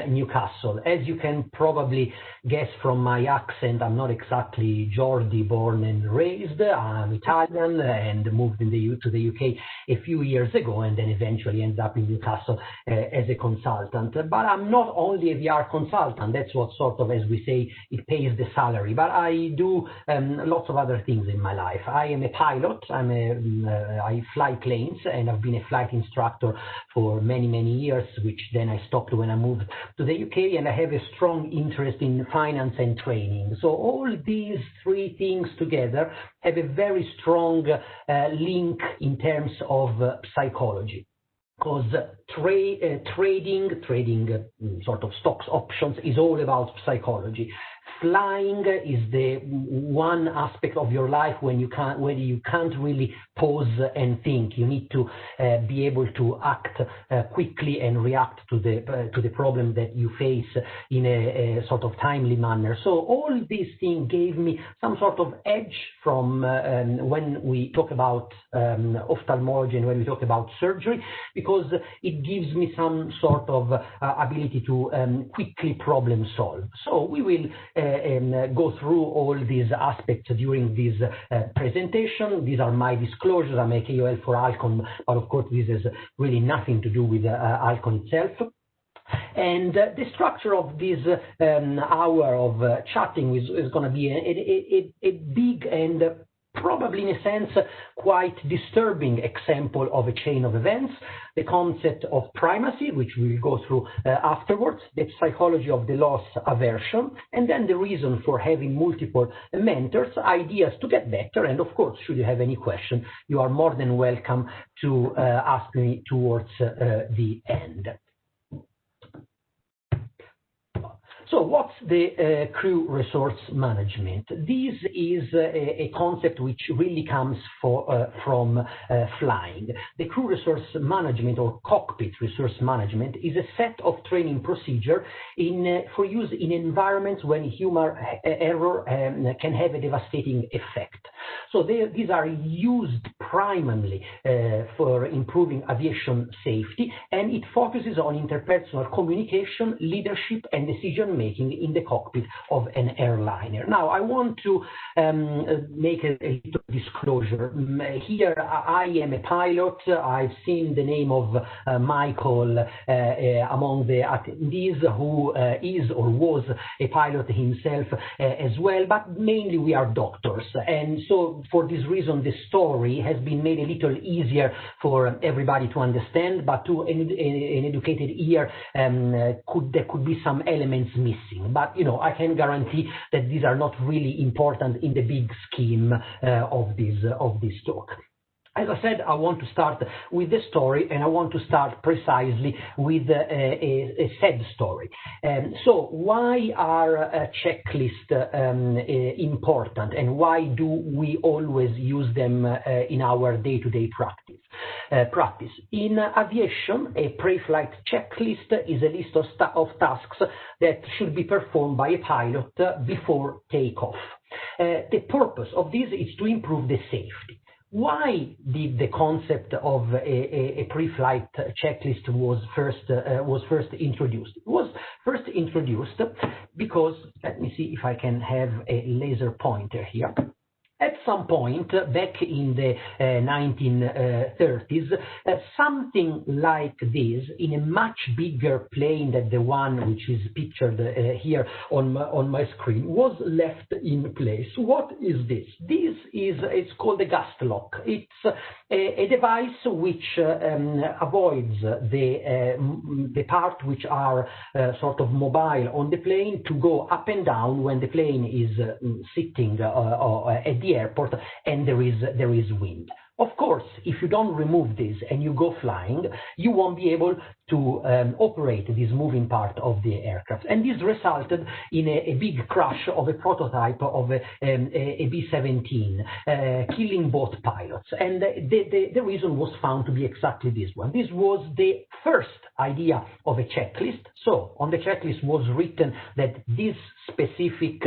Newcastle. As you can probably guess from my accent, I'm not exactly Geordie born and raised. I'm Italian and moved to the UK a few years ago, and then eventually ended up in Newcastle as a consultant. But I'm not only a VR consultant. That's what sort of, as we say, it pays the salary. But I do lots of other things in my life. I am a pilot. I fly planes, and I've been a flight instructor for many years, which then I stopped when I moved to the UK, and I have a strong interest in finance and training. So all these three things together have a very strong link in terms of psychology. Because trading sort of stocks, options is all about psychology. Flying is the one aspect of your life when you can't really pause and think. You need to be able to act quickly and react to the problem that you face in a sort of timely manner. So all these things gave me some sort of edge from when we talk about ophthalmology and when we talk about surgery, because it gives me some sort of ability to quickly problem solve. So we will go through all these aspects during this presentation. These are my disclosures. I'm a KOL for Alcon, but of course this has really nothing to do with Alcon itself. And the structure of this hour of chatting is going to be a big and probably in a sense quite disturbing example of a chain of events, the concept of primacy, which we'll go through afterwards, the psychology of the loss aversion, and then the reason for having multiple mentors, ideas to get better, and of course, should you have any question, you are more than welcome to ask me towards the end. So what's the crew resource management? This is a concept which really comes from flying. The crew resource management or cockpit resource management is a set of training procedure for use in environments when human error can have a devastating effect. So these are used primarily for improving aviation safety, and it focuses on interpersonal communication, leadership, and decision-making in the cockpit of an airliner. Now, I want to make a little disclosure. Here, I am a pilot. I've seen the name of Michael among the attendees, who is or was a pilot himself as well, but mainly we are doctors. And so for this reason, the story has been made a little easier for everybody to understand, but to an educated ear, there could be some elements missing. But, you know, I can guarantee that these are not really important in the big scheme of this talk. As I said, I want to start with the story, and I want to start precisely with a sad story. So why are checklists important, and why do we always use them in our day-to-day practice? In aviation, a pre-flight checklist is a list of tasks that should be performed by a pilot before takeoff. The purpose of this is to improve the safety. Why did the concept of a pre-flight checklist was first introduced? It was first introduced because, let me see if I can have a laser pointer here. At some point back in the 1930s, something like this, in a much bigger plane than the one which is pictured here on my screen, was left in place. What is this? It's called a gust lock. It's a device which avoids the part which are sort of mobile on the plane to go up and down when the plane is sitting at the airport and there is wind. Of course, if you don't remove this and you go flying, you won't be able to operate this moving part of the aircraft. And this resulted in a big crash of a prototype of a B-17, killing both pilots. And the reason was found to be exactly this one. This was the first idea of a checklist. So on the checklist was written that this specific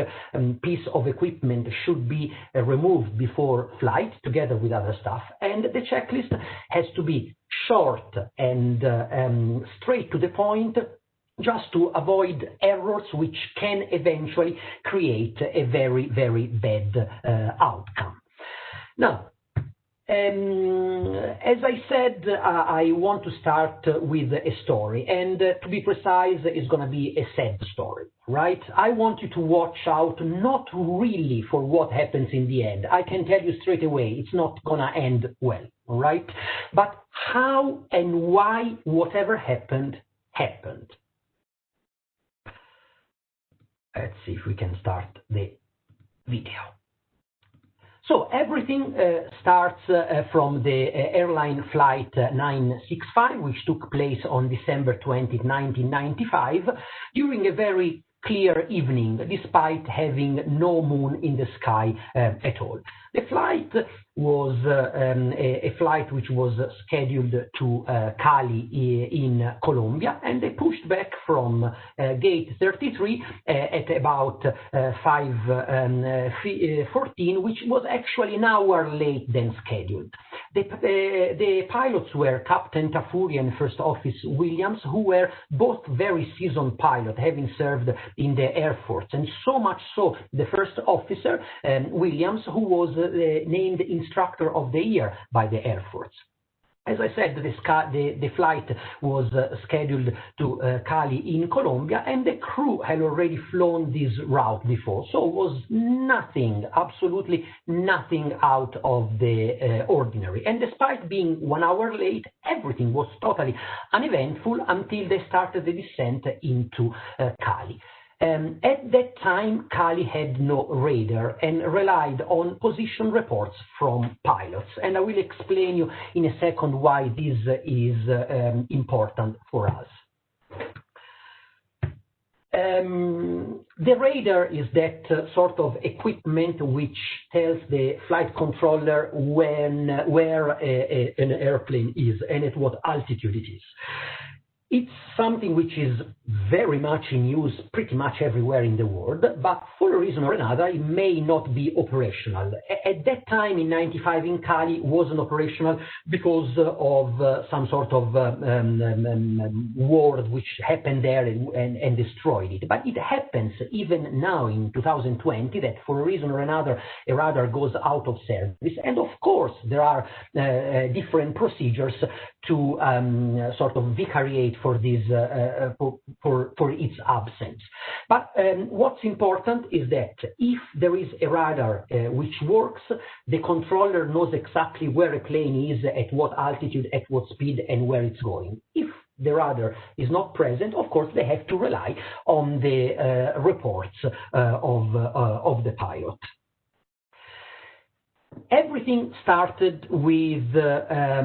piece of equipment should be removed before flight together with other stuff. And the checklist has to be short and straight to the point, just to avoid errors which can eventually create a very, very bad outcome. Now, as I said, I want to start with a story, and to be precise, it's going to be a sad story, right? I want you to watch out, not really for what happens in the end. I can tell you straight away, it's not going to end well, all right? But how and why whatever happened, happened. Let's see if we can start the video. So everything starts from the airline flight 965, which took place on December 20, 1995, during a very clear evening, despite having no moon in the sky at all. The flight was a flight which was scheduled to Cali in Colombia, and they pushed back from gate 33 at about 5:14, which was actually an hour late than scheduled. The pilots were Captain Tafuri and First Officer Williams, who were both very seasoned pilots, having served in the Air Force, and so much so the First Officer Williams, who was named Instructor of the Year by the Air Force. As I said, the flight was scheduled to Cali in Colombia, and the crew had already flown this route before, so it was nothing, absolutely nothing out of the ordinary. And despite being 1 hour late, everything was totally uneventful until they started the descent into Cali. At that time, Cali had no radar and relied on position reports from pilots. And I will explain you in a second why this is important for us. The radar is that sort of equipment which tells the flight controller where an airplane is and at what altitude it is. It's something which is very much in use pretty much everywhere in the world, but for a reason or another, it may not be operational. At that time in 95 in Cali, it wasn't operational because of some sort of war which happened there and destroyed it. But it happens even now in 2020 that for a reason or another, a radar goes out of service. And of course, there are different procedures to sort of vicariate for this for its absence. But what's important is that if there is a radar which works, the controller knows exactly where a plane is, at what altitude, at what speed, and where it's going. If the radar is not present, of course, they have to rely on the reports of the pilot. Everything started with a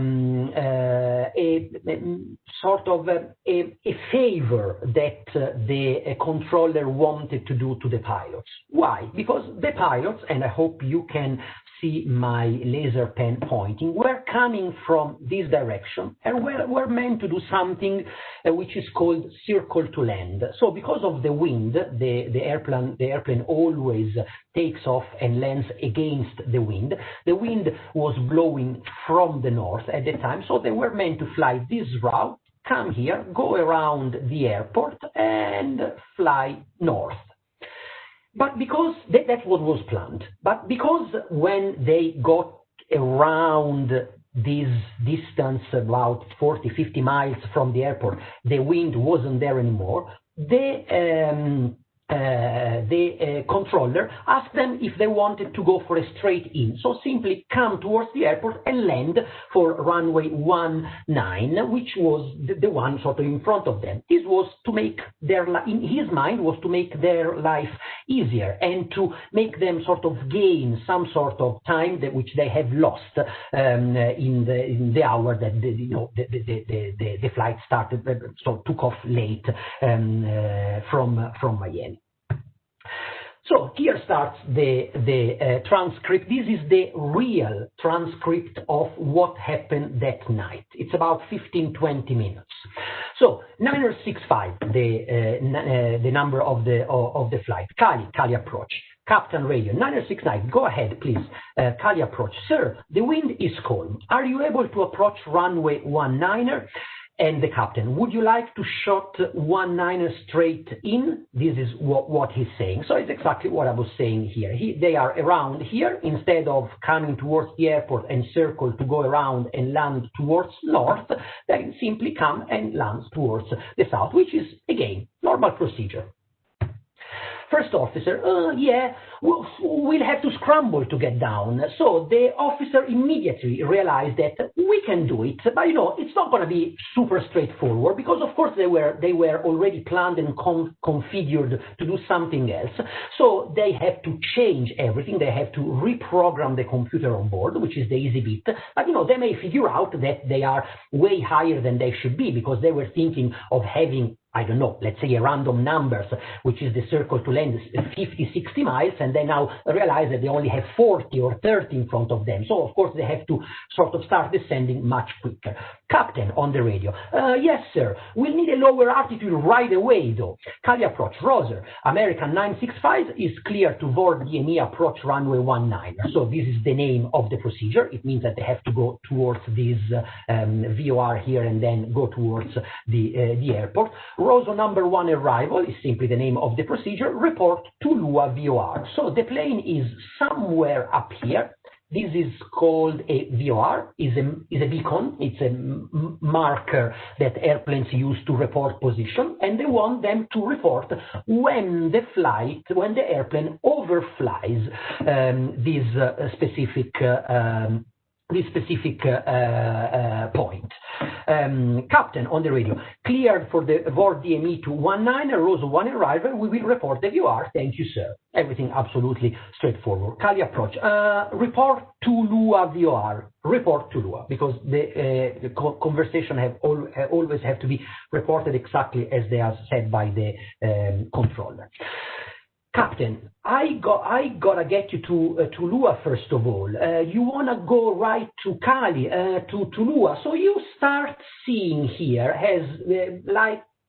sort of a favor that the controller wanted to do to the pilots. Why? Because the pilots, and I hope you can see my laser pen pointing, were coming from this direction and were meant to do something which is called circle to land. So because of the wind, the airplane always takes off and lands against the wind. The wind was blowing from the north at the time, so they were meant to fly this route, come here, go around the airport, and fly north. But because that's what was planned, but because when they got around this distance, about 40, 50 miles from the airport, the wind wasn't there anymore, the controller asked them if they wanted to go for a straight in. So simply come towards the airport and land for runway 19, which was the one sort of in front of them. This was to make their, in his mind, was to make their life easier and to make them sort of gain some sort of time which they have lost in the hour that the flight started, so took off late from Miami. So here starts the transcript. This is the real transcript of what happened that night. It's about 15-20 minutes. So 965, the number of the flight. Cali approach. Captain Radio 969. Go ahead, please. Cali approach. Sir, the wind is calm. Are you able to approach runway 19? And the captain, would you like to shot 19 straight in? This is what he's saying. So it's exactly what I was saying here. They are around here. Instead of coming towards the airport and circle to go around and land towards north, they simply come and land towards the south, which is, again, normal procedure. First officer, yeah, we'll have to scramble to get down. So the officer immediately realized that we can do it, but it's not going to be super straightforward because, of course, they were already planned and configured to do something else. So they have to change everything. They have to reprogram the computer on board, which is the easy bit. But they may figure out that they are way higher than they should be because they were thinking of having, I don't know, let's say a random numbers, which is the circle to land 50, 60 miles, and they now realize that they only have 40 or 30 in front of them. So, of course, they have to sort of start descending much quicker. Captain on the radio, yes, sir, we'll need a lower altitude right away, though. Cali approach, Roger, American 965 is clear to VOR DME approach runway 19. So this is the name of the procedure. It means that they have to go towards this VOR here and then go towards the airport. Rosso number 1 arrival is simply the name of the procedure. Report to Lua VOR. So the plane is somewhere up here. This is called a VOR, is a beacon. It's a marker that airplanes use to report position, and they want them to report when the airplane overflies this specific point. Captain on the radio, cleared for the VOR DME to 19, Rosso 1 arrival, we will report the VOR, thank you, sir. Everything absolutely straightforward. Cali approach, report to Lua VOR, report to Lua, because the conversation always have to be reported exactly as they are said by the controller. Captain, I gotta get you to Lua first of all. You wanna go right to Cali, to Lua. So you start seeing here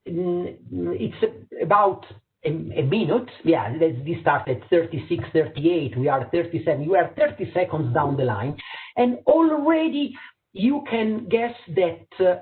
it's about a minute. Yeah, this start at 36, 38. We are 37. You are 30 seconds down the line, and already you can guess that.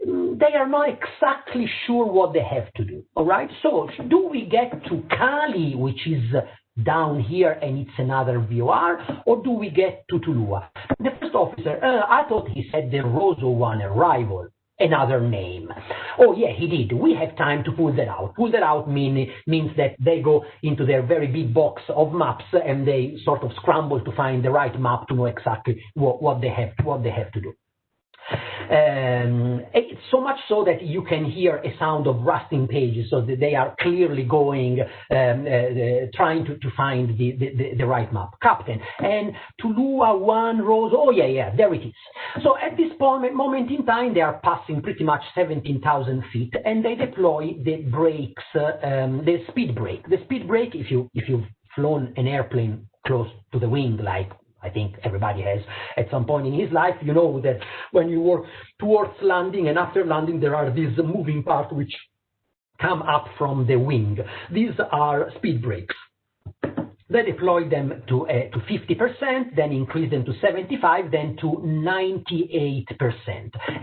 They are not exactly sure what they have to do, all right? So do we get to Cali, which is down here and it's another VOR, or do we get to Lua? The first officer, I thought he said the Rosso 1 arrival, another name. Oh, yeah, he did. We have time to pull that out. Pull that out means that they go into their very big box of maps and they sort of scramble to find the right map to know exactly what they have to do. It's so much so that you can hear a sound of rusting pages, so that they are clearly going, trying to find the right map. Captain, and to Lua 1 Rosso, oh yeah, there it is. So at this moment in time, they are passing pretty much 17,000 feet, and they deploy the brakes, the speed brake. The speed brake, if you've flown an airplane close to the wing, like I think everybody has at some point in his life, you know that when you work towards landing and after landing, there are these moving parts which come up from the wing. These are speed brakes. They deploy them to 50%, then increase them to 75%, then to 98%.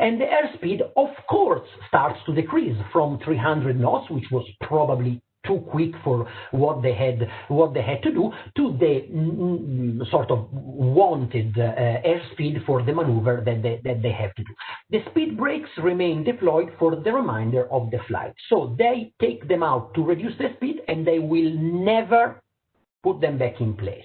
And the airspeed, of course, starts to decrease from 300 knots, which was probably too quick for what they had to do, to the sort of wanted airspeed for the maneuver that they have to do. The speed brakes remain deployed for the remainder of the flight. So they take them out to reduce the speed, and they will never put them back in place.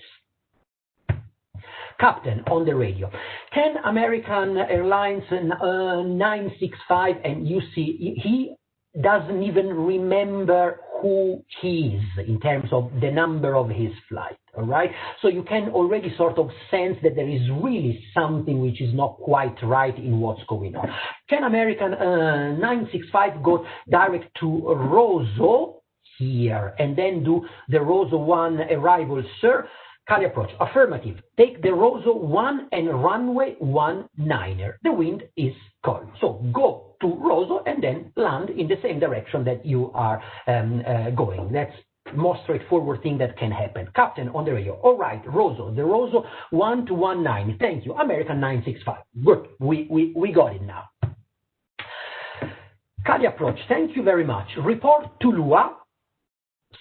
Captain on the radio, can American Airlines 965, and you see he doesn't even remember who he is in terms of the number of his flight, all right? So you can already sort of sense that there is really something which is not quite right in what's going on. Can American 965 go direct to Rosso here and then do the Rosso 1 arrival, sir? Cali approach, affirmative. Take the Rosso 1 and runway 19. The wind is cold. So go to Rosso and then land in the same direction that you are going. That's the most straightforward thing that can happen. Captain on the radio. All right, Rosso. The Rosso 1 to 19. Thank you. American 965. Good. We got it now. Kali approach, thank you very much. Report to Lua,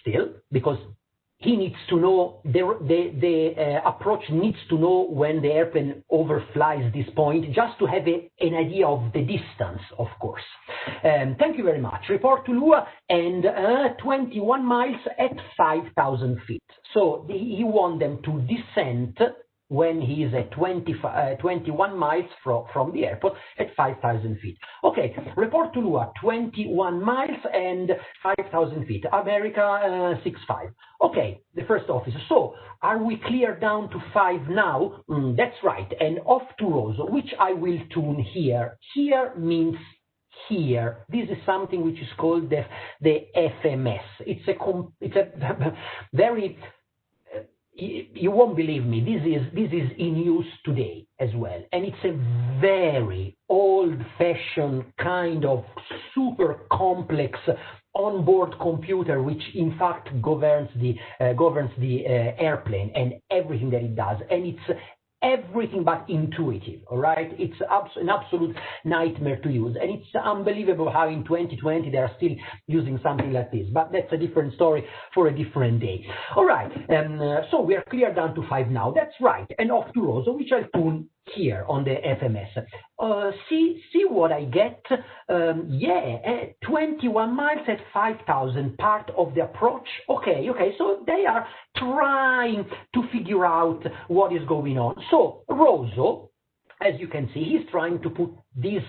still, because he needs to know, the approach needs to know when the airplane overflies this point, just to have an idea of the distance, of course. Thank you very much. Report to Lua, and 21 miles at 5,000 feet. So he wants them to descend when he is at 21 miles from the airport at 5,000 feet. Okay, report to Lua, 21 miles and 5,000 feet, America 65. Okay, the first officer. So, are we clear down to 5 now? That's right, and off to Rosso, which I will tune here. Here means here. This is something which is called the FMS. It's a very... You won't believe me, this is in use today as well, and it's a very old-fashioned kind of super complex onboard computer, which in fact governs the airplane and everything that it does, and it's everything but intuitive, all right? It's an absolute nightmare to use, and it's unbelievable how in 2020 they are still using something like this, but that's a different story for a different day. All right, so we are clear down to 5 now, that's right, and off to Rosso, which I'll tune here on the FMS. See what I get? 21 miles at 5,000, part of the approach. Okay, so they are trying to figure out what is going on. So Rosso, as you can see, he's trying to put this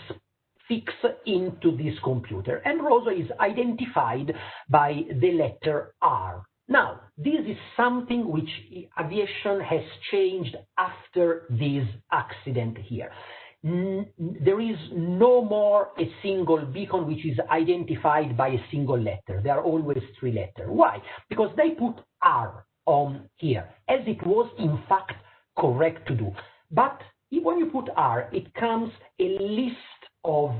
fix into this computer, and Rosso is identified by the letter R. Now, this is something which aviation has changed after this accident here. There is no more a single beacon which is identified by a single letter. There are always 3 letters. Why? Because they put R on here, as it was in fact correct to do. But when you put R, it comes a list of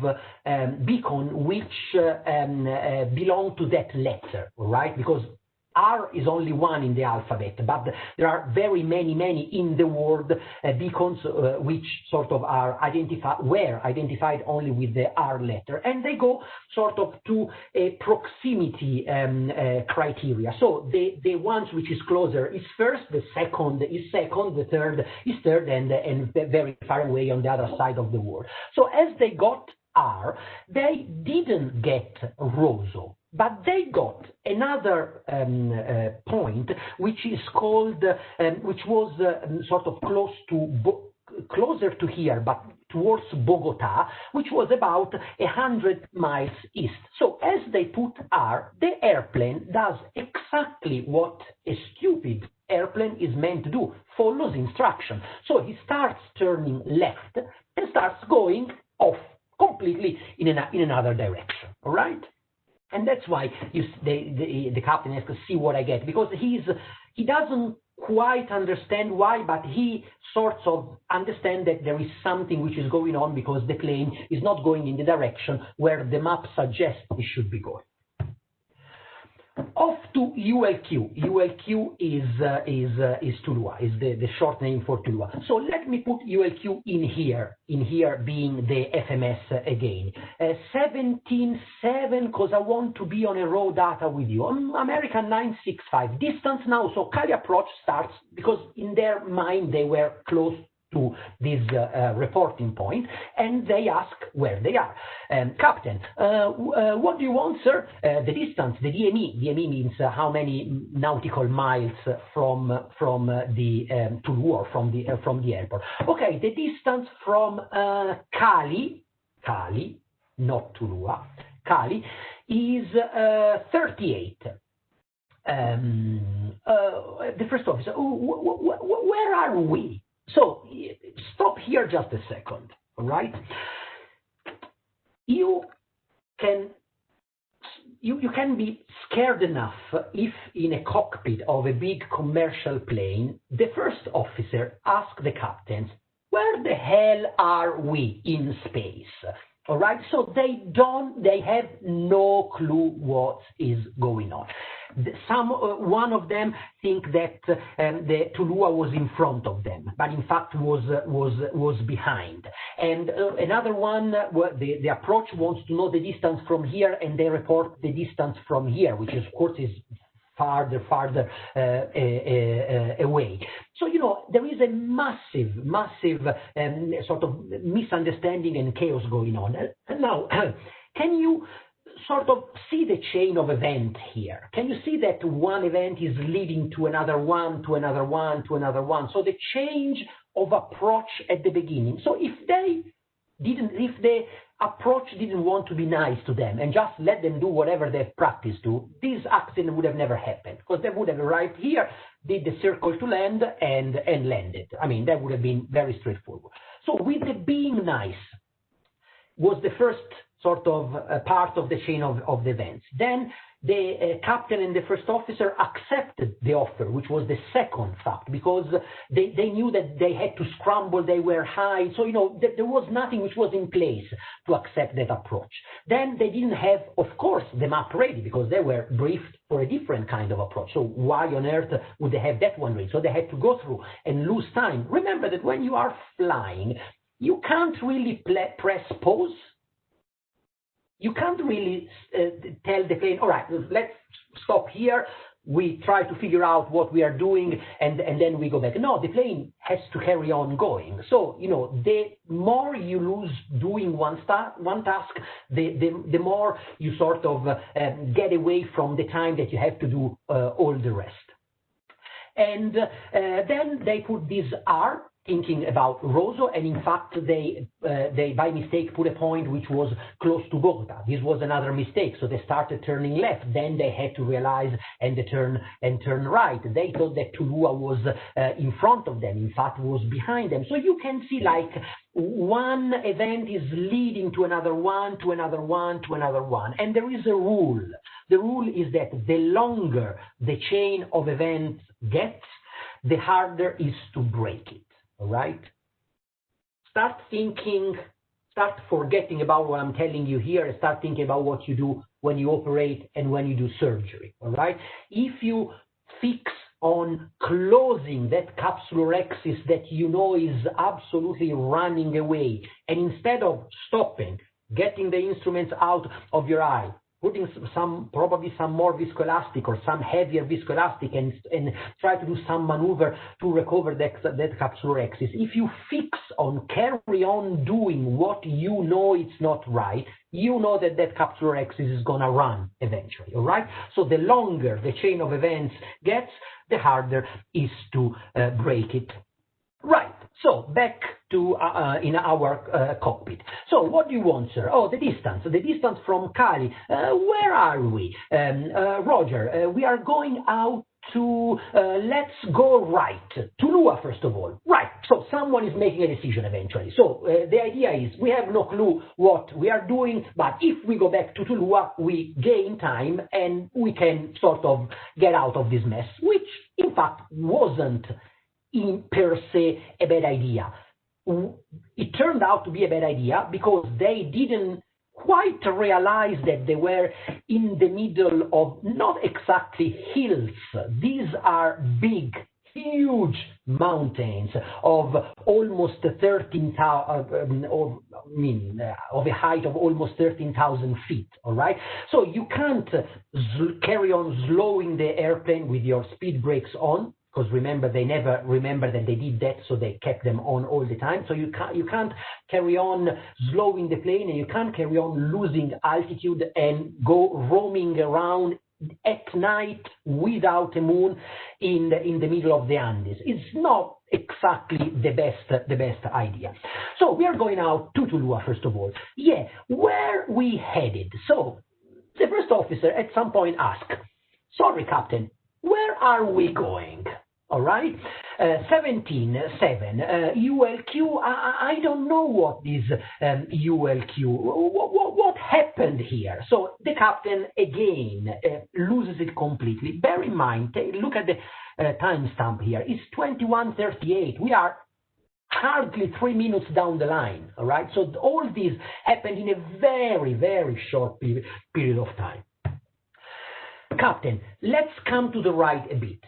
beacon which belong to that letter, right? Because R is only one in the alphabet, but there are very many in the world beacons which sort of were identified only with the R letter, and they go sort of to a proximity criteria. So the ones which is closer is first, the second is second, the third is third, and very far away on the other side of the world. So as they got R, they didn't get Rosso, but they got another point which is called, which was sort of closer to here, but towards Bogota, which was about 100 miles east. So as they put R, the airplane does exactly what a stupid airplane is meant to do, follows instruction. So he starts turning left and starts going off completely in another direction, all right? And that's why the captain has to see what I get, because he doesn't quite understand why, but he sort of understands that there is something which is going on, because the plane is not going in the direction where the map suggests it should be going. Off to ULQ. ULQ is Tuluá, is the short name for Tuluá. So let me put ULQ in here being the FMS again. 17.7, because I want to be on a raw data with you. American 965. Distance now, so Kali approach starts, because in their mind they were close to this reporting point, and they ask where they are. Captain, what do you want, sir? The distance, the DME. DME means how many nautical miles from the Tuluá, from the airport. Okay, the distance from Cali, not Tuluá, Cali, is 38. The first officer, where are we? So stop here just a second, all right? You can be scared enough if in a cockpit of a big commercial plane, the first officer asks the captains, where the hell are we in space? All right, so they have no clue what is going on. One of them think that the Tulua was in front of them, but in fact was behind. And another one, the approach wants to know the distance from here, and they report the distance from here, which is, of course is farther away. So, there is a massive sort of misunderstanding and chaos going on. And now, can you sort of see the chain of event here? Can you see that one event is leading to another one, to another one, to another one? So the change of approach at the beginning. So if the approach didn't want to be nice to them and just let them do whatever they've practiced to, this accident would have never happened, because they would have arrived here, did the circle to land, and landed. I mean, that would have been very straightforward. So with the being nice was the first sort of part of the chain of the events. Then the captain and the first officer accepted the offer, which was the second fact, because they knew that they had to scramble, they were high. So, there was nothing which was in place to accept that approach. Then they didn't have, of course, the map ready, because they were briefed for a different kind of approach. So why on earth would they have that one ready? So they had to go through and lose time. Remember that when you are flying, you can't really press pause. You can't really tell the plane, all right, let's stop here. We try to figure out what we are doing, and then we go back. No, the plane has to carry on going. So, the more you lose doing one task, the more you sort of get away from the time that you have to do all the rest. And then they put this R, thinking about Rosso, and in fact they by mistake put a point which was close to Bogota. This was another mistake, so they started turning left. Then they had to realize and turn right. They thought that Tulua was in front of them, in fact was behind them. So you can see, like, one event is leading to another one, to another one, to another one, and there is a rule. The rule is that the longer the chain of events gets, the harder is to break it. All right? Start forgetting about what I'm telling you here, and start thinking about what you do when you operate and when you do surgery. All right? If you fix on closing that capsular axis that is absolutely running away, and instead of stopping, getting the instruments out of your eye, putting probably some more viscoelastic or some heavier viscoelastic, and try to do some maneuver to recover that capsular axis. If you fix on carry on doing what it's not right, that capsular axis is going to run eventually, all right? So the longer the chain of events gets, the harder is to break it. Right, so back to in our cockpit. So what do you want, sir? Oh, the distance from Cali. Where are we? Roger, we are going out to, let's go right. Tulua, first of all. Right, so someone is making a decision eventually. So the idea is we have no clue what we are doing, but if we go back to Tulua, we gain time and we can sort of get out of this mess, which in fact wasn't per se a bad idea. It turned out to be a bad idea because they didn't quite realize that they were in the middle of not exactly hills. These are big, huge mountains of almost 13,000, of a height of almost 13,000 feet. All right, so you can't carry on slowing the airplane with your speed brakes on. Because remember, they never remember that they did that, so they kept them on all the time. So you can't carry on slowing the plane, and you can't carry on losing altitude and go roaming around at night without a moon in the middle of the Andes. It's not exactly the best idea. So we are going out to Tulua, first of all. Yeah, where we headed? So the first officer at some point asked, "Sorry, Captain, where are we going?" All right, 17-7, ULQ. I don't know what is ULQ. What happened here? So the captain again loses it completely. Bear in mind, look at the timestamp here. It's 21:38. We are hardly 3 minutes down the line. All right, so all this happened in a very, very short period of time. Captain, let's come to the right a bit.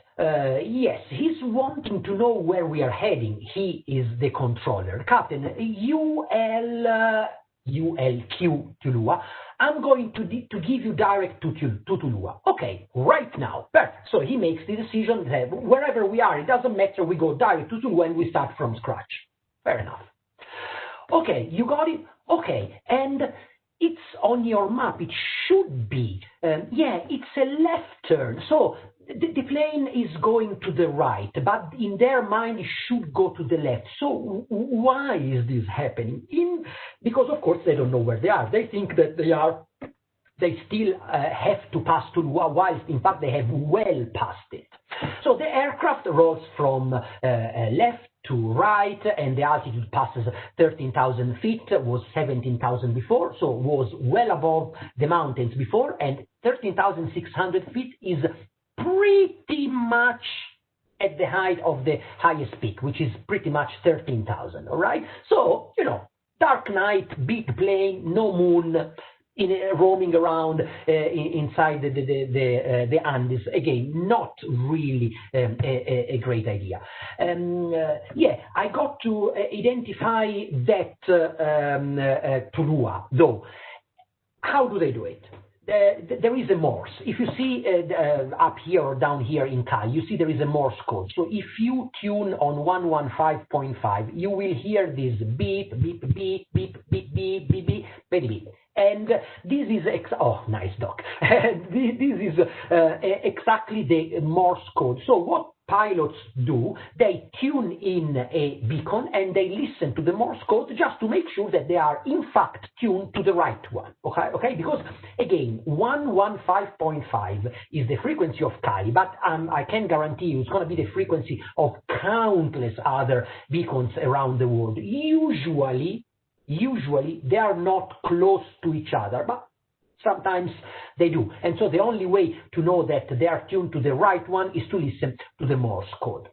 Yes, he's wanting to know where we are heading. He is the controller. Captain, ULQ Tulua. I'm going to give you direct to Tulua. Okay, right now. Perfect. So he makes the decision that wherever we are, it doesn't matter, we go direct to Tulua and we start from scratch. Fair enough. Okay, you got it? Okay, and it's on your map. It should be. Yeah, it's a left turn. So the plane is going to the right, but in their mind, it should go to the left. So why is this happening? Because, of course, they don't know where they are. They think that they still have to pass Tulua, whilst in fact they have well passed it. So the aircraft rolls from left to right, and the altitude passes 13,000 feet, was 17,000 before, so was well above the mountains before, and 13,600 feet is pretty much at the height of the highest peak, which is pretty much 13,000, all right? So, you know, dark night, big plane, no moon, roaming around inside the Andes. Again, not really a great idea. Yeah, I got to identify that Tulua, though. How do they do it? There is a Morse. If you see up here or down here in Cali, you see there is a Morse code. So if you tune on 115.5, you will hear this beep, beep, beep, beep, beep, beep, beep, beep, beep, beep. And this is, oh, nice dog. This is exactly the Morse code. So what pilots do, they tune in a beacon and they listen to the Morse code just to make sure that they are in fact tuned to the right one. Okay? Because again, 115.5 is the frequency of Cali, but I can guarantee you it's going to be the frequency of countless other beacons around the world. Usually they are not close to each other, but sometimes they do. And so the only way to know that they are tuned to the right one is to listen to the Morse code.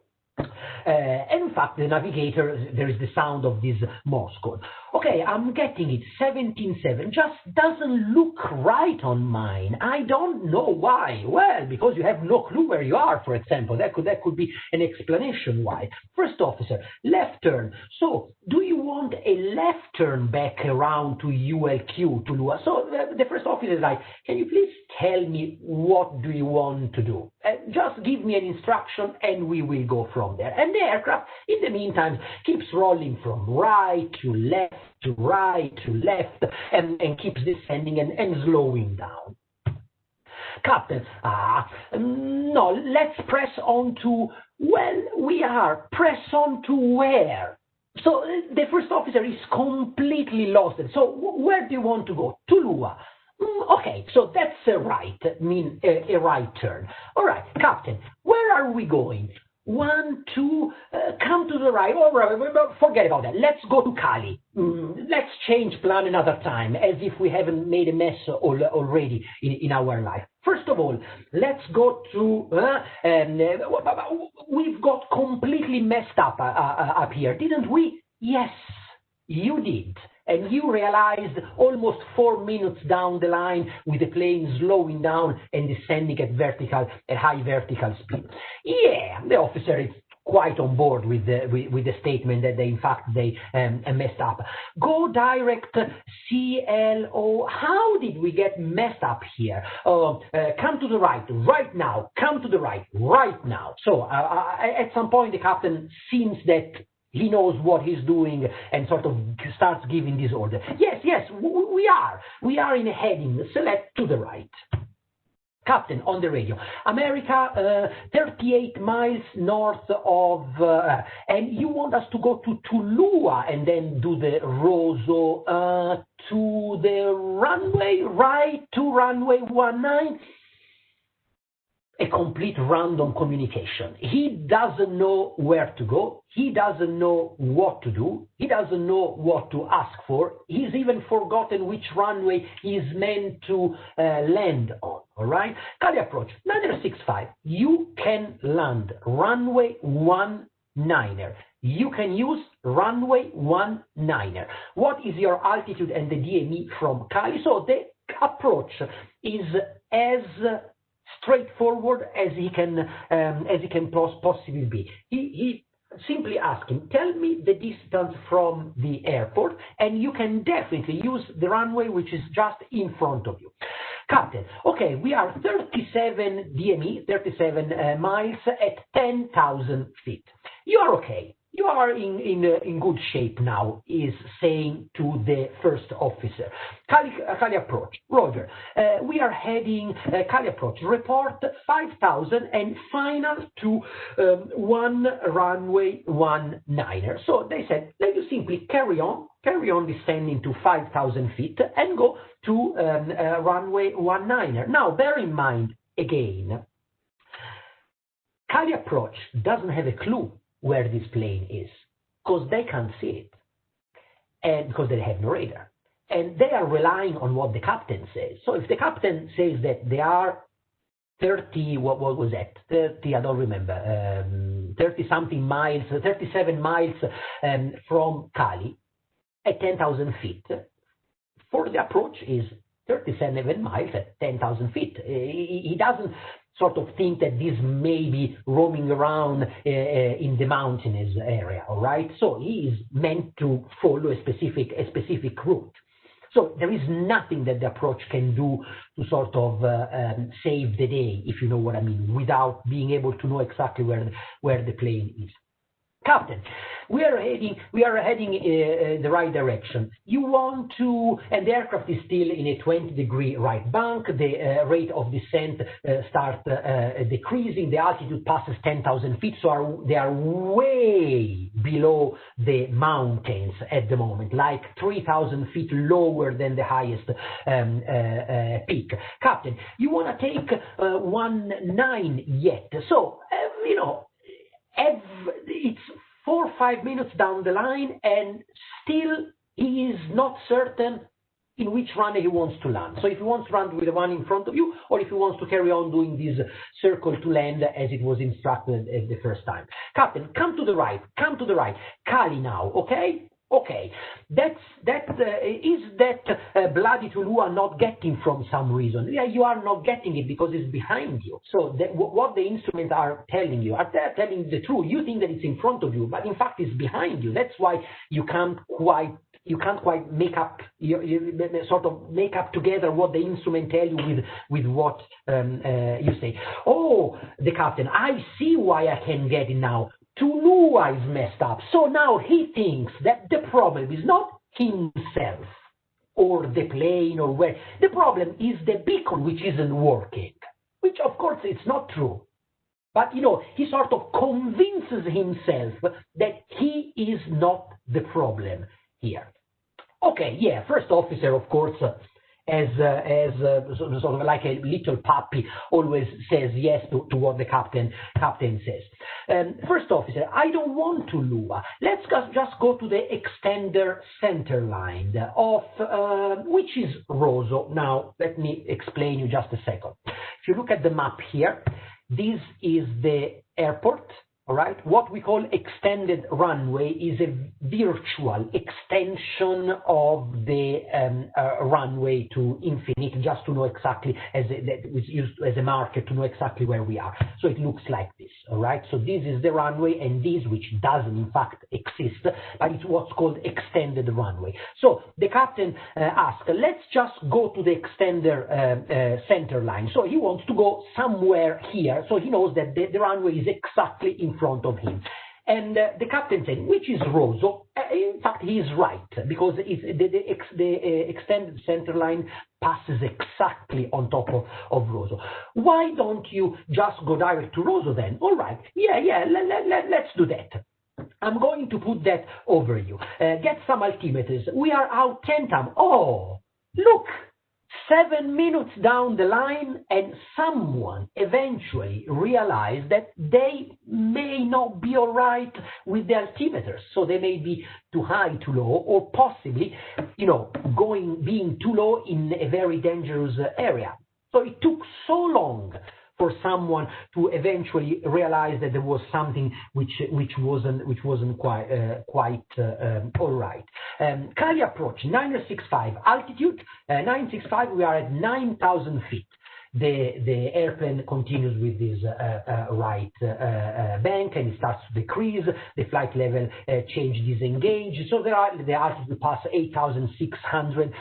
And in fact, the navigator, there is the sound of this Morse code. Okay, I'm getting it, 17.7, just doesn't look right on mine. I don't know why. Well, because you have no clue where you are, for example. That could be an explanation why. First officer, left turn. So, do you want a left turn back around to ULQ, to Lua? So, the first officer is like, can you please tell me what do you want to do? Just give me an instruction and we will go from there. And the aircraft, in the meantime, keeps rolling from right to left, to right to left, and keeps descending and slowing down. Captain, no, let's press on to, well, we are, press on to where? So the first officer is completely lost. So where do you want to go? To Lua. Okay, so that's a right, a right turn. All right, Captain, where are we going? 1, 2, come to the right. All right, forget about that. Let's go to Cali. Let's change plan another time, as if we haven't made a mess already in our life. First of all, let's go to, we've got completely messed up here, didn't we? Yes, you did. And you realized almost 4 minutes down the line with the plane slowing down and descending at high vertical speed. Yeah, the officer is quite on board with the statement that they messed up. Go direct CLO. How did we get messed up here? Come to the right now. Come to the right now. So at some point the captain seems that he knows what he's doing and sort of starts giving this order. Yes, we are in a heading, select to the right. Captain, on the radio, America, 38 miles north of, and you want us to go to Tulua and then do the Rosso to the runway, right to runway 19? A complete random communication. He doesn't know where to go. He doesn't know what to do. He doesn't know what to ask for. He's even forgotten which runway he's meant to land on. All right? Cali approach, 965. You can land runway 19er. You can use runway 19er. What is your altitude and the DME from Cali? So the approach is as straightforward as he can possibly be. He simply ask him, tell me the distance from the airport, and you can definitely use the runway which is just in front of you. Captain, okay, we are 37 DME, 37 miles at 10,000 feet. You are okay. You are in good shape now, is saying to the first officer. Cali approach. Roger. We are heading, Cali approach. Report 5,000 and final to 1 runway 19er. So they said, let you simply carry on descending to 5,000 feet and go to runway 19er. Now, bear in mind, again, Cali approach doesn't have a clue where this plane is, because they can't see it, and because they have no radar, and they are relying on what the captain says. So if the captain says that they are 30, what was that? 30, I don't remember, 30 something miles, 37 miles from Cali at 10,000 feet, for the approach is 37 miles at 10,000 feet. He doesn't sort of think that this may be roaming around in the mountainous area, all right? So he is meant to follow a specific route. So there is nothing that the approach can do to sort of save the day, if you know what I mean, without being able to know exactly where the plane is. Captain, we are heading the right direction. You want to, and the aircraft is still in a 20-degree right bank. The rate of descent starts decreasing. The altitude passes 10,000 feet, so they are way below the mountains at the moment, like 3,000 feet lower than the highest peak. Captain, you want to take 19 yet? So you know. It's 4 or 5 minutes down the line, and still he is not certain in which runway he wants to land. So if he wants to land with the one in front of you, or if he wants to carry on doing this circle to land as it was instructed the first time. Captain, come to the right. Cali now, okay? Okay, is that bloody Tulua not getting from some reason? Yeah, you are not getting it because it's behind you. So what the instruments are telling you, they're telling you the truth. You think that it's in front of you, but in fact it's behind you. That's why you can't quite make up, sort of make up together what the instrument tell you with what you say. Oh, the captain, I see why I can get it now. Tulua is messed up. So now he thinks that the problem is not himself or the plane or where. The problem is the beacon which isn't working, which of course it's not true. But you know, he sort of convinces himself that he is not the problem here. Okay, yeah, first officer, of course, as sort of like a little puppy, always says yes to what the captain says. First officer, I don't want to Lua. Let's just go to the extender center line of which is Rosso. Now let me explain you just a second. If you look at the map here, this is the airport. All right, what we call extended runway is a virtual extension of the runway to infinite, just to know exactly, that was used as a marker to know exactly where we are. So it looks like this, all right? So this is the runway, and this, which doesn't in fact exist, but it's what's called extended runway. So the captain asked, let's just go to the extender center line. So he wants to go somewhere here, so he knows that the runway is exactly in front of him. And the captain said, which is Rosso? In fact, he is right, because the extended center line passes exactly on top of Rosso. Why don't you just go direct to Rosso then? All right, let's do that. I'm going to put that over you. Get some altimeters. We are out 10 times. Oh, look! 7 minutes down the line, and someone eventually realized that they may not be all right with the altimeters. So they may be too high, too low, or possibly, being too low in a very dangerous area. So it took so long for someone to eventually realize that there was something which wasn't quite all right. Cali approach 965 altitude 965. We are at 9,000 feet. the airplane continues with this right bank, and it starts to decrease. The flight level change disengage. So the altitude pass 8,600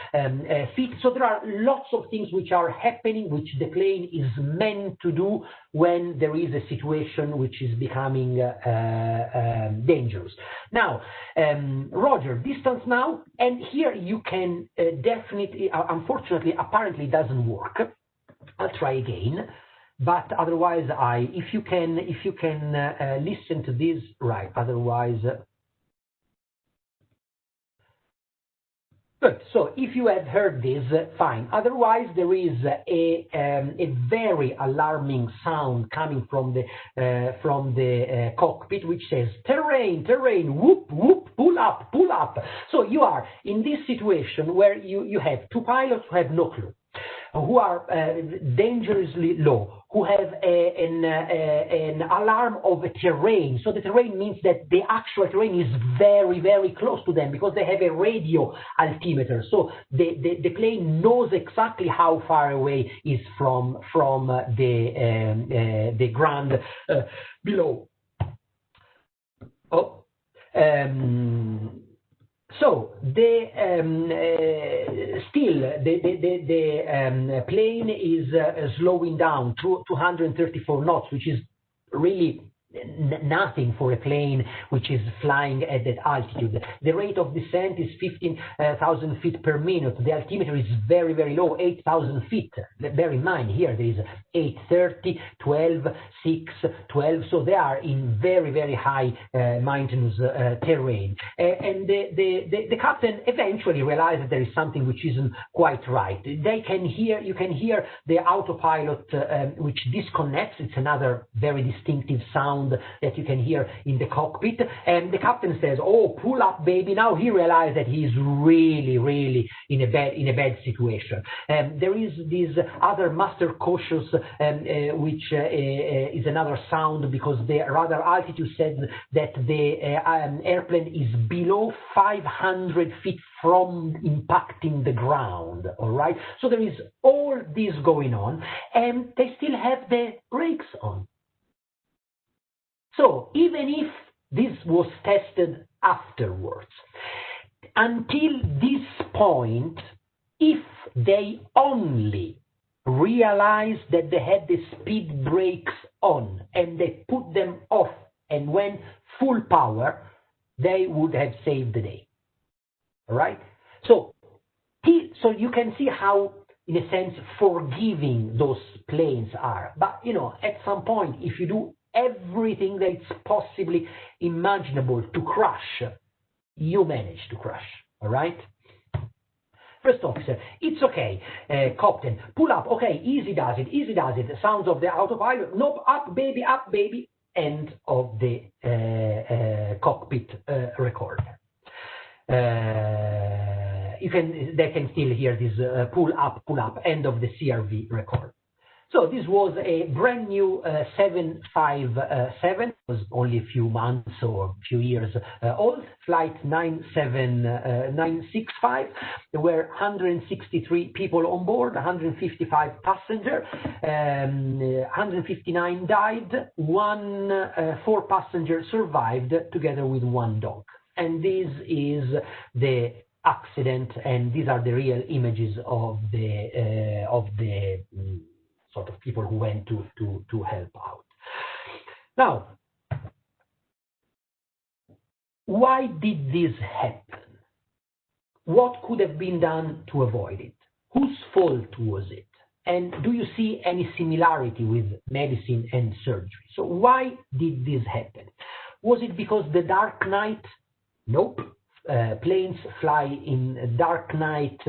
feet. So there are lots of things which are happening, which the plane is meant to do when there is a situation which is becoming dangerous. Now, Roger, distance now, and here you can definitely, unfortunately, apparently doesn't work. I'll try again, but otherwise, if you can listen to this, right? Otherwise. Good. So if you have heard this, fine. Otherwise, there is a very alarming sound coming from the cockpit, which says terrain, terrain, whoop, whoop, pull up, pull up. So you are in this situation where you have two pilots who have no clue, who are dangerously low, who have an alarm of a terrain. So the terrain means that the actual terrain is very, very close to them because they have a radio altimeter. So the plane knows exactly how far away is from the ground below. Oh. So the plane is slowing down to 234 knots, which is really nothing for a plane which is flying at that altitude. The rate of descent is 15,000 feet per minute. The altimeter is very, very low, 8,000 feet. Bear in mind, here there is 830, 12, 6, 12. So they are in very, very high mountainous terrain. And the captain eventually realized that there is something which isn't quite right. You can hear the autopilot which disconnects. It's another very distinctive sound that you can hear in the cockpit, and the captain says, "Oh, pull up, baby." Now he realized that he is really, really in a bad situation. There is this other master cautious, which is another sound, because the radar altitude says that the airplane is below 500 feet from impacting the ground. All right, so there is all this going on, and they still have the brakes on. So even if this was tested afterwards, until this point, if they only realized that they had the speed brakes on and they put them off and went full power, they would have saved the day. All right? So you can see how, in a sense, forgiving those planes are. But, at some point, if you do everything that's possibly imaginable to crash, you manage to crash. All right? First officer, it's okay, captain, pull up, okay, easy does it, the sounds of the autopilot, nope, up baby, end of the cockpit record. They can still hear this pull up, end of the CRV record. So this was a brand new 757, it was only a few months or a few years old, flight 965. There were 163 people on board, 155 passengers, 159 died, 4 passengers survived together with 1 dog. And this is the accident, and these are the real images of the sort of people who went to help out. Now, why did this happen? What could have been done to avoid it? Whose fault was it? And do you see any similarity with medicine and surgery? So why did this happen? Was it because the dark night? Nope. Planes fly in dark night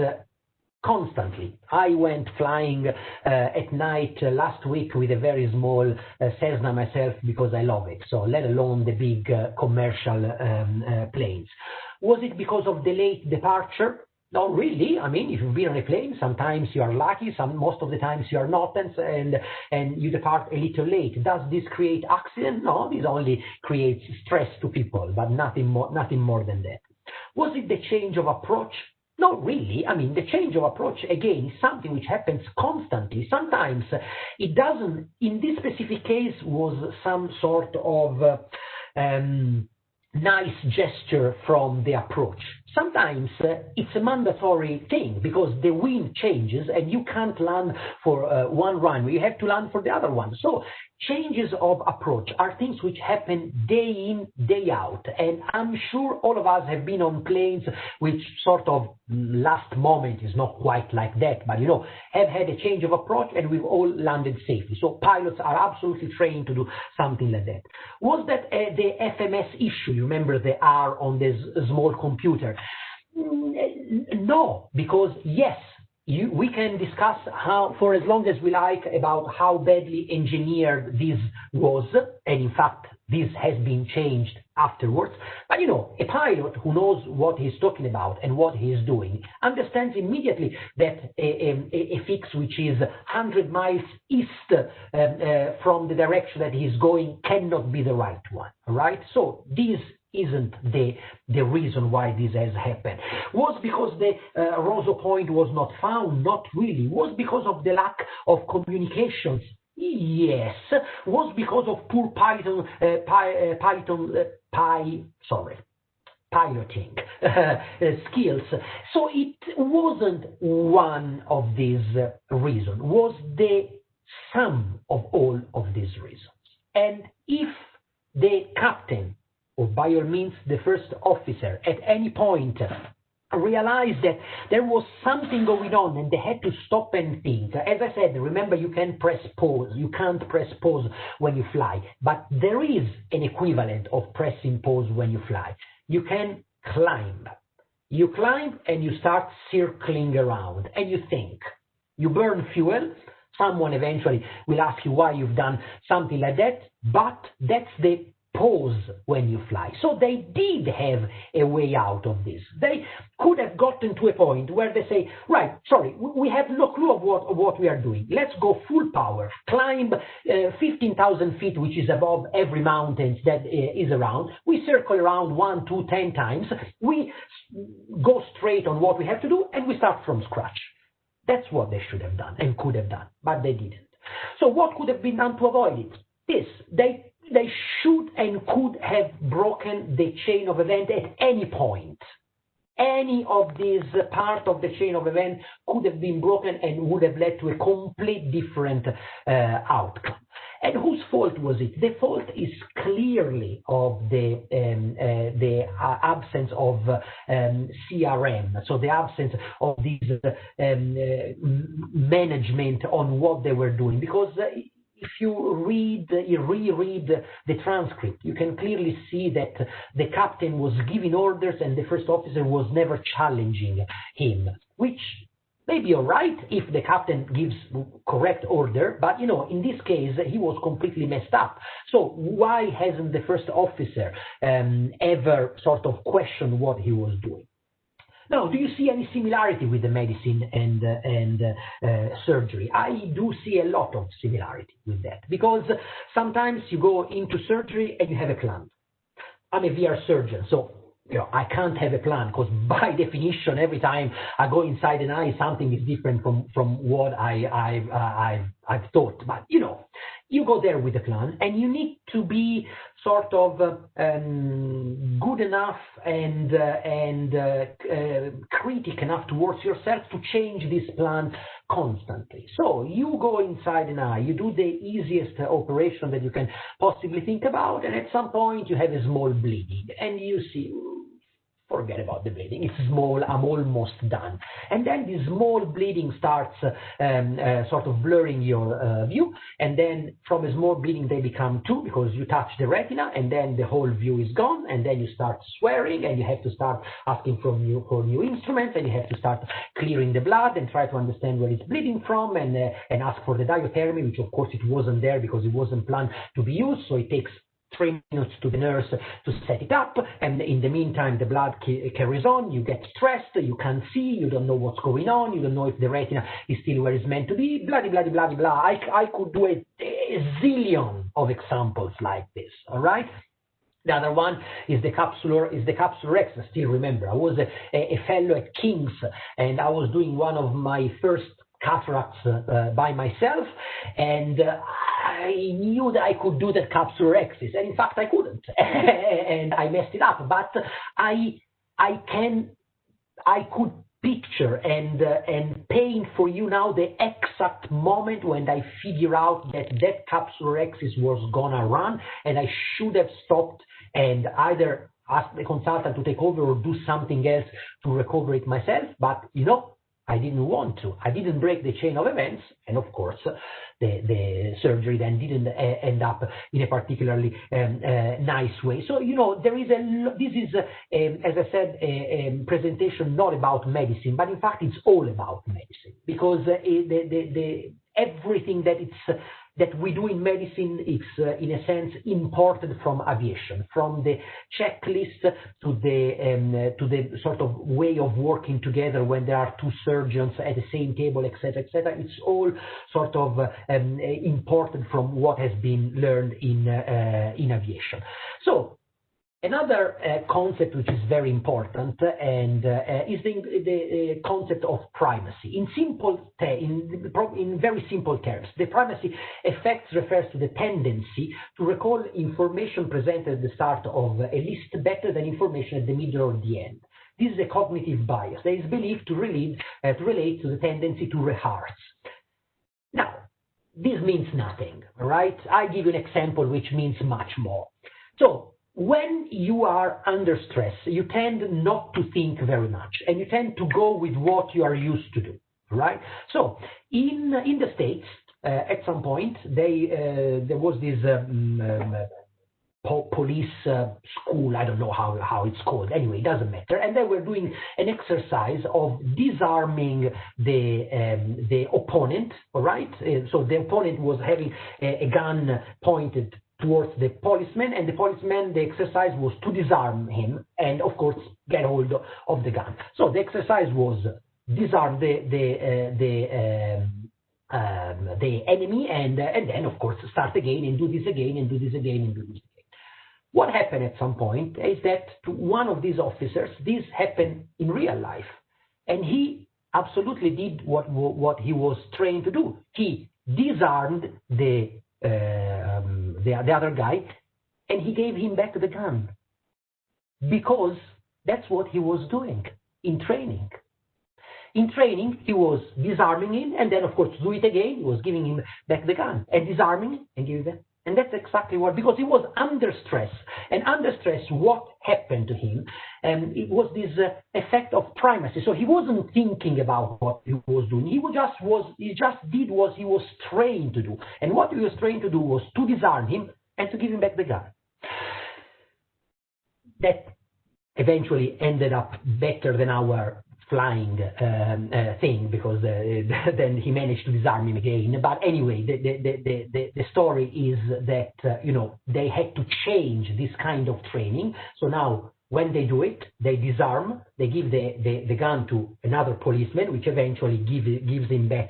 constantly. I went flying at night last week with a very small Cessna myself because I love it. So let alone the big commercial planes. Was it because of the late departure? Not really. I mean, if you've been on a plane, sometimes you are lucky, most of the times you are not, and you depart a little late. Does this create accident? No, this only creates stress to people, but nothing more than that. Was it the change of approach? Not really. I mean, the change of approach, again, is something which happens constantly. Sometimes it doesn't. In this specific case, was some sort of nice gesture from the approach. Sometimes it's a mandatory thing because the wind changes and you can't land for one runway. You have to land for the other one. So changes of approach are things which happen day in, day out. And I'm sure all of us have been on planes which sort of last moment is not quite like that, but have had a change of approach and we've all landed safely. So pilots are absolutely trained to do something like that. Was that the FMS issue? You remember the R on this small computer? No, because yes, we can discuss how, for as long as we like, about how badly engineered this was, and in fact, this has been changed afterwards. But a pilot who knows what he's talking about and what he's doing understands immediately that a fix which is 100 miles east from the direction that he's going cannot be the right one, right? So this isn't the reason why this has happened. Was because the Rosso point was not found? Not really. Was because of the lack of communications? Yes. Was because of poor piloting skills. So it wasn't one of these reasons. Was the sum of all of these reasons. And if the captain, or by all means the first officer, at any point realized that there was something going on and they had to stop and think. As I said, remember, you can press pause. You can't press pause when you fly, but there is an equivalent of pressing pause when you fly. You can climb. You climb and you start circling around and you think. You burn fuel. Someone eventually will ask you why you've done something like that, but that's the pause when you fly. So they did have a way out of this. They could have gotten to a point where they say, right, sorry, we have no clue of what we are doing. Let's go full power, climb 15,000 feet, which is above every mountain that is around. We circle around 1, 2, 10 times. We go straight on what we have to do, and we start from scratch. That's what they should have done and could have done, but they didn't. So what could have been done to avoid it? They should and could have broken the chain of event at any point. Any of these part of the chain of event could have been broken and would have led to a complete different outcome. And whose fault was it? The fault is clearly of the absence of CRM, so the absence of this management on what they were doing. Because if you reread the transcript, you can clearly see that the captain was giving orders and the first officer was never challenging him, which may be all right if the captain gives correct order, but in this case he was completely messed up. So why hasn't the first officer ever sort of questioned what he was doing? Now, do you see any similarity with the medicine and surgery? I do see a lot of similarity with that, because sometimes you go into surgery and you have a plan. I'm a VR surgeon, so I can't have a plan, because by definition, every time I go inside an eye, something is different from what I've thought. But you go there with a plan, and you need to be sort of good enough and critic enough towards yourself to change this plan constantly. So you go inside an eye, you do the easiest operation that you can possibly think about, and at some point you have a small bleeding, and you see, forget about the bleeding, it's small, I'm almost done. And then the small bleeding starts sort of blurring your view, and then from a small bleeding they become two, because you touch the retina, and then the whole view is gone, and then you start swearing, and you have to start asking for new instruments, and you have to start clearing the blood and try to understand where it's bleeding from, and ask for the diathermy, which of course it wasn't there because it wasn't planned to be used, so it takes 3 minutes to the nurse to set it up, and in the meantime the blood carries on, you get stressed, you can't see, you don't know what's going on, you don't know if the retina is still where it's meant to be, blah, blah, blah, blah, blah. I could do a zillion of examples like this, all right? The other one is the capsular X. I still remember I was a fellow at King's, and I was doing one of my first cataracts by myself, and I knew that I could do the capsular X's, and in fact I couldn't, and I messed it up. But I could picture and paint for you now the exact moment when I figure out that capsular Axis was gonna run, and I should have stopped and either ask the consultant to take over or do something else to recover it myself. But I didn't want to. I didn't break the chain of events, and of course, the surgery then didn't end up in a particularly nice way. So there is this is as I said, a presentation not about medicine, but in fact it's all about medicine, because everything that we do in medicine is, in a sense, imported from aviation, from the checklist to the sort of way of working together when there are two surgeons at the same table, etc., etc. It's all sort of imported from what has been learned in aviation. So another concept which is very important and is the concept of primacy. In very simple terms, the primacy effect refers to the tendency to recall information presented at the start of a list better than information at the middle or the end. This is a cognitive bias that is believed to relate to the tendency to rehearse. Now, this means nothing, right? I give you an example which means much more. So, when you are under stress, you tend not to think very much, and you tend to go with what you are used to do, right? So, in the States, at some point, there was this police school. I don't know how it's called. Anyway, it doesn't matter. And they were doing an exercise of disarming the opponent. All right. So the opponent was having a gun pointed towards the policeman, and the exercise was to disarm him and, of course, get hold of the gun. So the exercise was disarm the enemy, and then, of course, start again and do this again and do this again and do this again. What happened at some point is that to one of these officers, this happened in real life, and he absolutely did what he was trained to do. He disarmed the other guy, and he gave him back the gun, because that's what he was doing in training. In training, he was disarming him, and then, of course, to do it again, he was giving him back the gun, and disarming him, and giving it. And that's exactly what, because he was under stress. And under stress, what happened to him? It was this effect of primacy. So he wasn't thinking about what he was doing. He just did what he was trained to do. And what he was trained to do was to disarm him and to give him back the gun. That eventually ended up better than our flying thing, because then he managed to disarm him again. But anyway, the story is that they had to change this kind of training. So now, when they do it, they disarm, they give the gun to another policeman, which eventually gives him back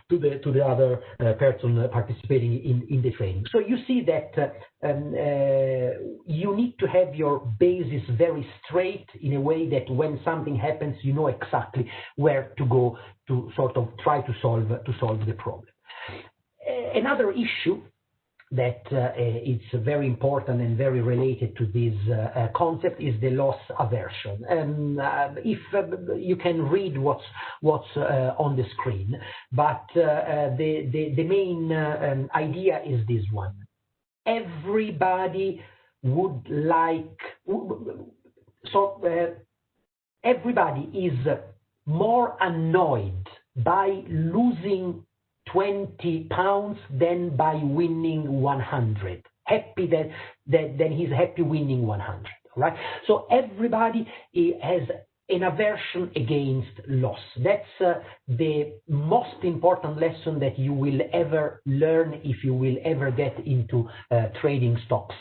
to the other person participating in the training. So you see that you need to have your basis very straight, in a way that when something happens, you know exactly where to go to sort of try to solve the problem. Another issue that it's very important and very related to this concept is the loss aversion. If you can read what's on the screen, but the main idea is this one. Everybody would like, everybody is more annoyed by losing 20 pounds than by winning 100. Happy then he's happy winning 100, right? So everybody has an aversion against loss. That's the most important lesson that you will ever learn if you will ever get into trading stocks,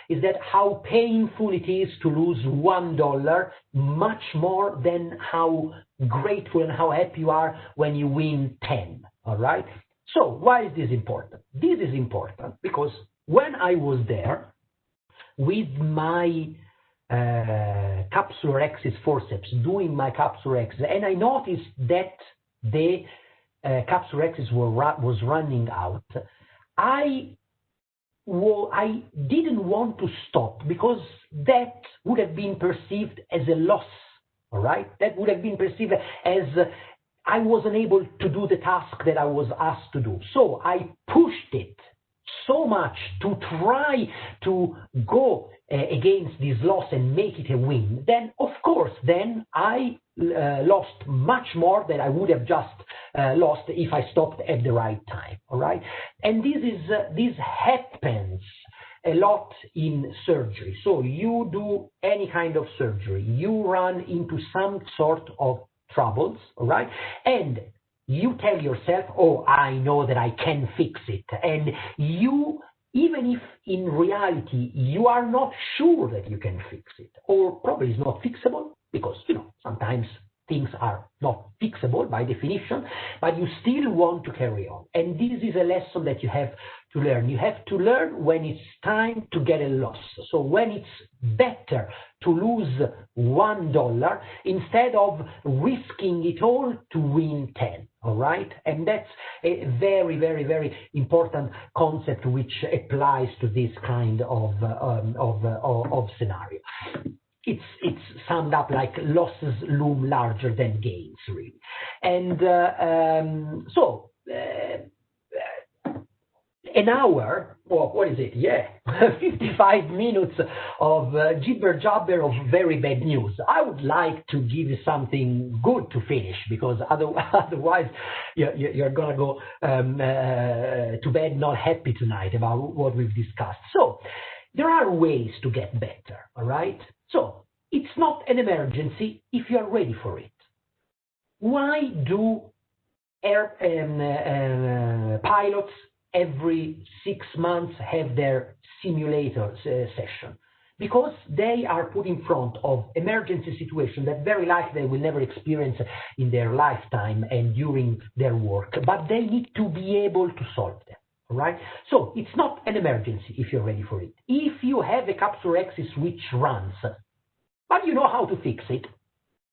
is that how painful it is to lose $1, much more than how grateful and how happy you are when you win 10. All right. So why is this important? This is important because when I was there, with my capsulorhexis forceps, doing my capsulorhexis, and I noticed that the capsulorhexis was running out. I didn't want to stop because that would have been perceived as a loss, all right? That would have been perceived as I wasn't able to do the task that I was asked to do. So I pushed it so much to try to go against this loss and make it a win. Then, of course, I lost much more than I would have just lost if I stopped at the right time, all right? And this happens a lot in surgery. So you do any kind of surgery, you run into some sort of troubles, all right? And you tell yourself, oh, I know that I can fix it. And you, even if in reality you are not sure that you can fix it, or probably it's not fixable, because, sometimes things are not fixable by definition, but you still want to carry on. And this is a lesson that you have to learn. You have to learn when it's time to get a loss. So when it's better to lose $1 instead of risking it all to win 10. All right, and that's a very, very, very important concept which applies to this kind of scenario. It's summed up like losses loom larger than gains, really. And an hour, or what is it? Yeah, 55 minutes of jibber jabber of very bad news. I would like to give you something good to finish, because otherwise you're gonna go to bed not happy tonight about what we've discussed. So there are ways to get better, all right? So it's not an emergency if you are ready for it. Why do pilots every 6 months have their simulator session? Because they are put in front of emergency situations that very likely they will never experience in their lifetime and during their work, but they need to be able to solve them. All right? So it's not an emergency if you're ready for it. If you have a capsulorhexis which runs, but you know how to fix it,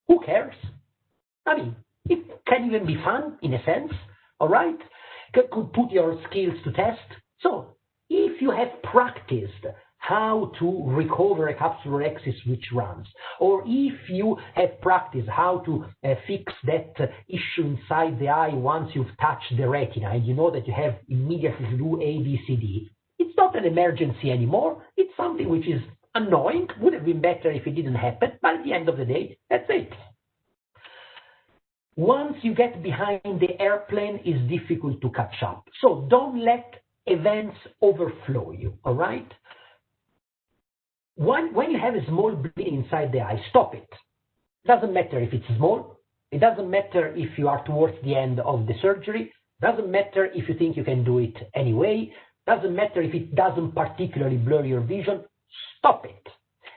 who cares? I mean, it can even be fun in a sense, all right? Could put your skills to test. So if you have practiced how to recover a capsulorhexis which runs, or if you have practiced how to fix that issue inside the eye once you've touched the retina and you know that you have immediately to do A, B, C, D, it's not an emergency anymore. It's something which is annoying, would have been better if it didn't happen, but at the end of the day, that's it. Once you get behind the airplane, it's difficult to catch up. So don't let events overflow you, all right? When you have a small bleeding inside the eye, stop it. Doesn't matter if it's small. It doesn't matter if you are towards the end of the surgery. Doesn't matter if you think you can do it anyway. Doesn't matter if it doesn't particularly blur your vision. Stop it.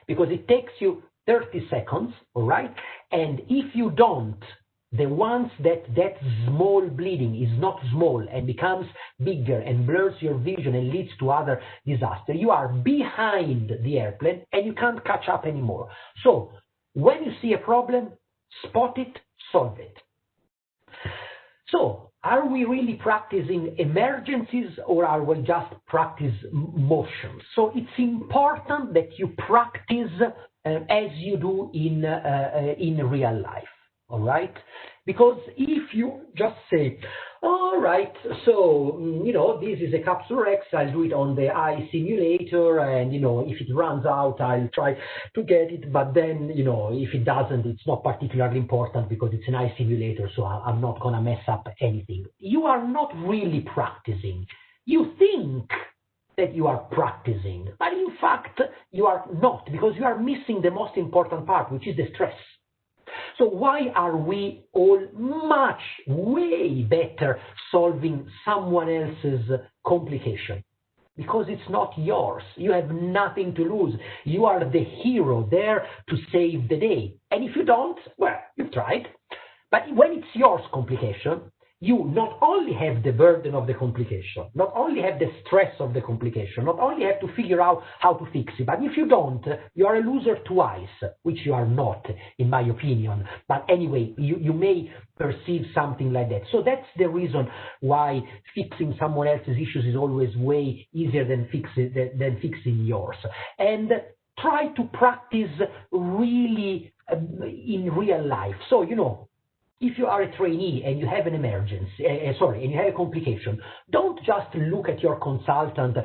Because it takes you 30 seconds, all right? And if you don't, the ones that small bleeding is not small and becomes bigger and blurs your vision and leads to other disaster, you are behind the airplane and you can't catch up anymore. So when you see a problem, spot it, solve it. So are we really practicing emergencies, or are we just practice motions? So it's important that you practice as you do in real life. All right, because if you just say, all right, so this is a capsulorhexis, I'll do it on the eye simulator, and if it runs out, I'll try to get it, but then if it doesn't, it's not particularly important because it's an eye simulator, so I'm not gonna mess up anything. You are not really practicing. You think that you are practicing, but in fact you are not, because you are missing the most important part, which is the stress. So why are we all way better solving someone else's complication? Because it's not yours. You have nothing to lose. You are the hero there to save the day. And if you don't, well, you've tried. But when it's yours complication, you not only have the burden of the complication, not only have the stress of the complication, not only have to figure out how to fix it, but if you don't, you are a loser twice, which you are not, in my opinion. But anyway, you may perceive something like that. So that's the reason why fixing someone else's issues is always way easier than fixing yours. And try to practice really in real life. So, if you are a trainee and you have an emergency, and you have a complication, don't just look at your consultant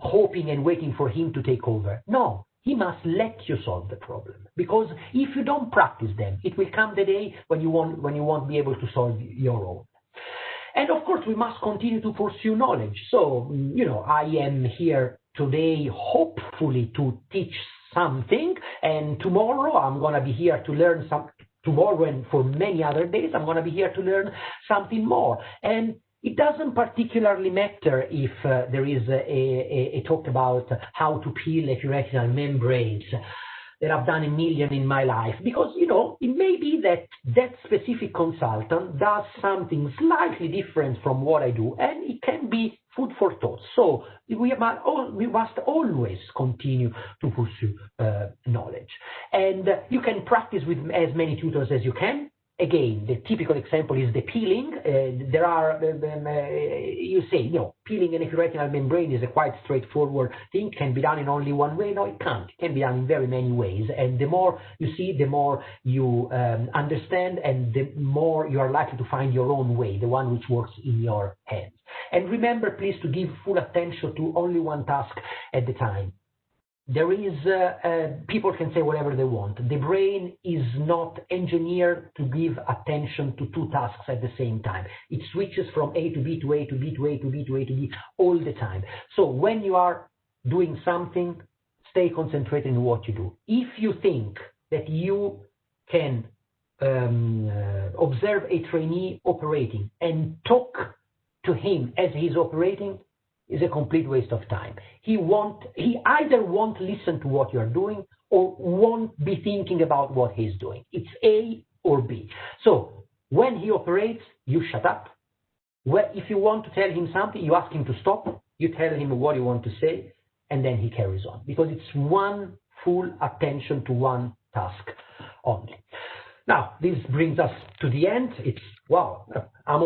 hoping and waiting for him to take over. No, he must let you solve the problem. Because if you don't practice them, it will come the day when you won't be able to solve your own. And of course, we must continue to pursue knowledge. So, I am here today, hopefully, to teach something, and tomorrow I'm going to be here to learn something. Tomorrow and for many other days, I'm going to be here to learn something more. And it doesn't particularly matter if there is a talk about how to peel epiretinal membranes that I've done a million in my life, because, it may be that that specific consultant does something slightly different from what I do, and it can be food for thought. So we must always continue to pursue knowledge. And you can practice with as many tutors as you can. Again, the typical example is the peeling. There are, you say, peeling an epiretinal membrane is a quite straightforward thing. Can be done in only one way. No, it can't. It can be done in very many ways. And the more you see, the more you understand, and the more you are likely to find your own way, the one which works in your hands. And remember, please, to give full attention to only one task at the time. There is, people can say whatever they want. The brain is not engineered to give attention to two tasks at the same time. It switches from A to B to A to B to A to B to A to B all the time. So when you are doing something, stay concentrated in what you do. If you think that you can observe a trainee operating and talk to him as he's operating, is a complete waste of time. He either won't listen to what you're doing or won't be thinking about what he's doing. It's A or B. So when he operates, you shut up. If you want to tell him something, you ask him to stop. You tell him what you want to say, and then he carries on. Because it's one full attention to one task only. Now, this brings us to the end. Wow, I'm